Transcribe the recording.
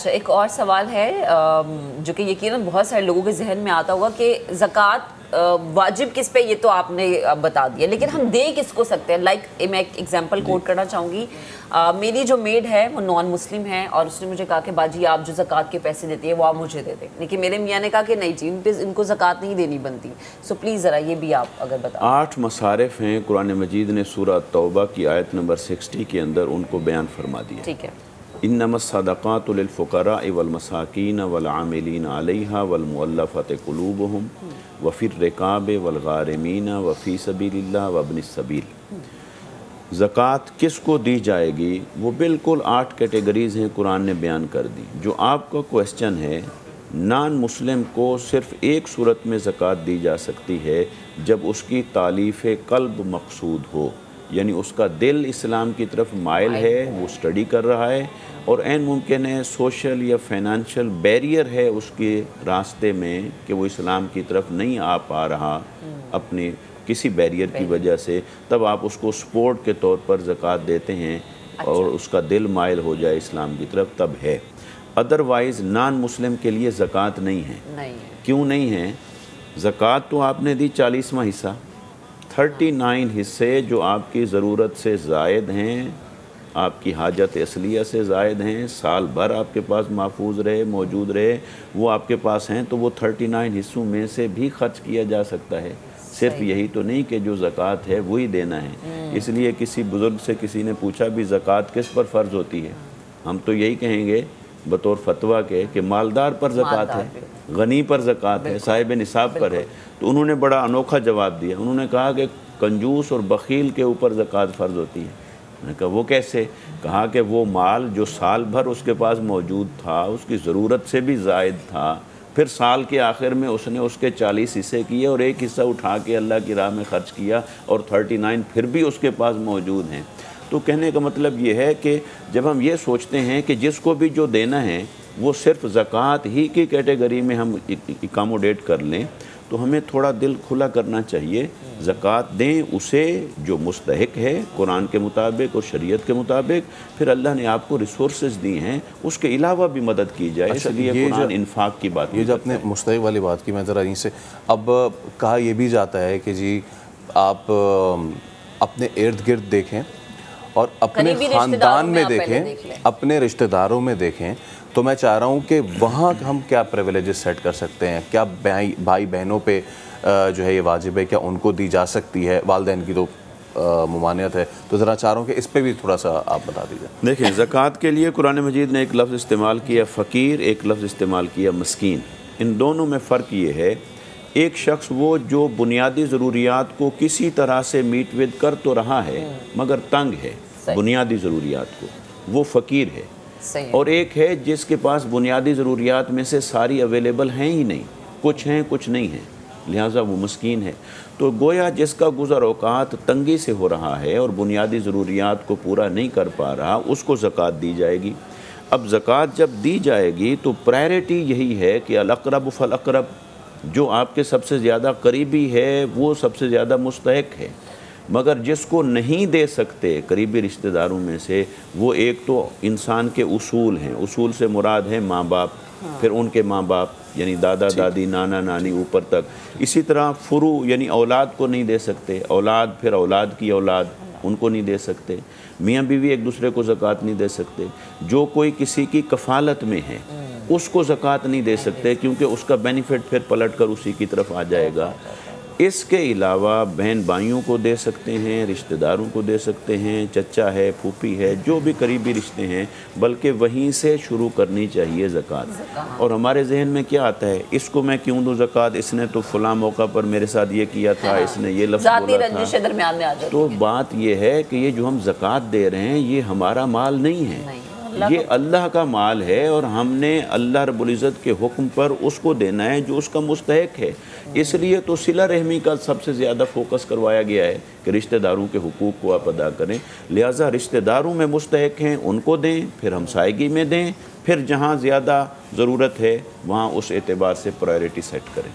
ایک اور سوال ہے جو کہ یقیناً بہت سارے لوگوں کے ذہن میں آتا ہوگا کہ زکوٰۃ واجب کس پہ، یہ تو آپ نے بتا دیا، لیکن ہم دے کس کو سکتے ہیں؟ میں ایک ایگزامپل کوٹ کرنا چاہوں گی. میری جو میڈ ہے وہ نان مسلم ہے اور اس نے مجھے کہا کہ باجی آپ جو زکوٰۃ کے پیسے دیتے ہیں وہ آپ مجھے دے دیں، لیکن میرے میاں نے کہا کہ نہیں جی ان کو زکوٰۃ نہیں دینی بنتی. سو پلیز ذرا یہ بھی آپ اگر بتائیں. 8 مصارف ہیں قرآن مجید نے سورہ توبہ کی آیت نمبر 60 کے اندر ان کو بیان فرما دیا. ٹھیک ہے. انما الصدقات للفقراء والمساکین والعاملین علیہا والمؤلفۃ قلوبہم وفی الرقاب والغارمین وفی سبیل اللہ وابن السبیل. زکوٰۃ کس کو دی جائے گی؟ وہ بالکل 8 کیٹیگریز ہیں قرآن نے بیان کر دی. جو آپ کا کویسچن ہے، نان مسلم کو صرف ایک صورت میں زکوٰۃ دی جا سکتی ہے جب اس کی تالیف قلب مقصود ہو، یعنی اس کا دل اسلام کی طرف مائل ہے، وہ سٹڈی کر رہا ہے، اور عین ممکن ہے سوشل یا فائنانشل بیریئر ہے اس کے راستے میں کہ وہ اسلام کی طرف نہیں آ پا رہا اپنے کسی بیریئر کی وجہ سے، تب آپ اس کو سپورٹ کے طور پر زکوٰۃ دیتے ہیں اور اس کا دل مائل ہو جائے اسلام کی طرف، تب ہے. ادروائز نان مسلم کے لیے زکوٰۃ نہیں ہے. کیوں نہیں ہے؟ زکوٰۃ تو آپ نے دی 40واں حصہ، 39 حصے جو آپ کی ضرورت سے زائد ہیں، آپ کی حاجت اصلیہ سے زائد ہیں، سال بھر آپ کے پاس محفوظ رہے، موجود رہے، وہ آپ کے پاس ہیں، تو وہ 39 حصوں میں سے بھی خرچ کیا جا سکتا ہے. صرف یہی تو نہیں کہ جو زکوٰۃ ہے وہی دینا ہے. اس لیے کسی بزرگ سے کسی نے پوچھا بھی زکوٰۃ کس پر فرض ہوتی ہے؟ ہم تو یہی کہیں گے بطور فتویٰ کے کہ مالدار پر زکوٰۃ ہے، غنی پر زکوٰۃ ہے، صاحب نصاب پر ہے. تو انہوں نے بڑا انوکھا جواب دیا. انہوں نے کہا کہ کنجوس اور بخیل کے اوپر زکوٰۃ فرض ہوتی ہے. میں نے کہا وہ کیسے؟ کہا کہ وہ مال جو سال بھر اس کے پاس موجود تھا، اس کی ضرورت سے بھی زائد تھا، پھر سال کے آخر میں اس نے اس کے 40 حصے کیے اور ایک حصہ اٹھا کے اللہ کی راہ میں خرچ کیا، اور 39 پھر بھی اس کے پاس موجود ہیں. تو کہنے کا مطلب یہ ہے کہ جب ہم یہ سوچتے ہیں کہ جس کو بھی جو دینا ہے وہ صرف زکوٰۃ ہی کی کیٹیگری میں ہم اکاموڈیٹ کر لیں، تو ہمیں تھوڑا دل کھلا کرنا چاہیے. زکوٰۃ دیں اسے جو مستحق ہے قرآن کے مطابق اور شریعت کے مطابق. پھر اللہ نے آپ کو ریسورسز دی ہیں، اس کے علاوہ بھی مدد کی جائے. اس لیے قرآن انفاق کی بات، یہ جو اپنے مستحق والی بات کی، میں ذرا یہیں سے اب کہا یہ بھی جاتا ہے کہ جی آپ اپنے ارد گرد دیکھیں اور اپنے خاندان میں دیکھیں، اپنے رشتہ داروں میں دیکھیں. تو میں چاہ رہا ہوں کہ وہاں ہم کیا پریویلیجز سیٹ کر سکتے ہیں؟ کیا بھائی بہنوں پہ جو ہے یہ واجب ہے، کیا ان کو دی جا سکتی ہے؟ والدین کی تو ممانعت ہے، تو ذرا چاہ رہا ہوں کہ اس پہ بھی تھوڑا سا آپ بتا دیجیے. دیکھیں، زکوٰۃ کے لیے قرآن مجید نے ایک لفظ استعمال کیا فقیر، ایک لفظ استعمال کیا مسکین. ان دونوں میں فرق یہ ہے، ایک شخص وہ جو بنیادی ضروریات کو کسی طرح سے میٹ ود کر تو رہا ہے مگر تنگ ہے بنیادی ضروریات کو، وہ فقیر ہے. اور ایک ہے جس کے پاس بنیادی ضروریات میں سے ساری اویلیبل ہیں ہی نہیں، کچھ ہیں کچھ نہیں ہیں، لہٰذا وہ مسکین ہے. تو گویا جس کا گزر اوقات تنگی سے ہو رہا ہے اور بنیادی ضروریات کو پورا نہیں کر پا رہا، اس کو زکوٰۃ دی جائے گی. اب زکوٰۃ جب دی جائے گی تو پرائرٹی یہی ہے کہ الاقرب فالاقرب، جو آپ کے سب سے زیادہ قریبی ہے وہ سب سے زیادہ مستحق ہے. مگر جس کو نہیں دے سکتے قریبی رشتہ داروں میں سے، وہ ایک تو انسان کے اصول ہیں. اصول سے مراد ہے ماں باپ، پھر ان کے ماں باپ یعنی دادا دادی، نانا نانی، اوپر تک. اسی طرح فروع یعنی اولاد کو نہیں دے سکتے، اولاد پھر اولاد کی اولاد، ان کو نہیں دے سکتے. میاں بیوی ایک دوسرے کو زکوٰۃ نہیں دے سکتے. جو کوئی کسی کی کفالت میں ہے اس کو زکوٰۃ نہیں دے سکتے، کیونکہ اس کا بینیفٹ پھر پلٹ کر اسی کی طرف آ جائے گا. اس کے علاوہ بہن بھائیوں کو دے سکتے ہیں، رشتہ داروں کو دے سکتے ہیں، چچا ہے، پھوپھی ہے، جو بھی قریبی رشتے ہیں، بلکہ وہیں سے شروع کرنی چاہیے زکوٰۃ. اور ہمارے ذہن میں کیا آتا ہے، اس کو میں کیوں دوں زکوٰۃ، اس نے تو فلاں موقع پر میرے ساتھ یہ کیا تھا، اس نے یہ لفظ بولا تھا. تو بات یہ ہے کہ یہ جو ہم زکوٰۃ دے رہے ہیں یہ ہمارا مال نہیں ہے، یہ اللہ کا مال ہے، اور ہم نے اللہ رب العزت کے حکم پر اس کو دینا ہے جو اس کا مستحق ہے. اس لیے تو صلہ رحمی کا سب سے زیادہ فوکس کروایا گیا ہے کہ رشتہ داروں کے حقوق کو آپ ادا کریں. لہٰذا رشتہ داروں میں مستحق ہیں ان کو دیں، پھر ہمسائیگی میں دیں، پھر جہاں زیادہ ضرورت ہے وہاں اس اعتبار سے پرائرٹی سیٹ کریں.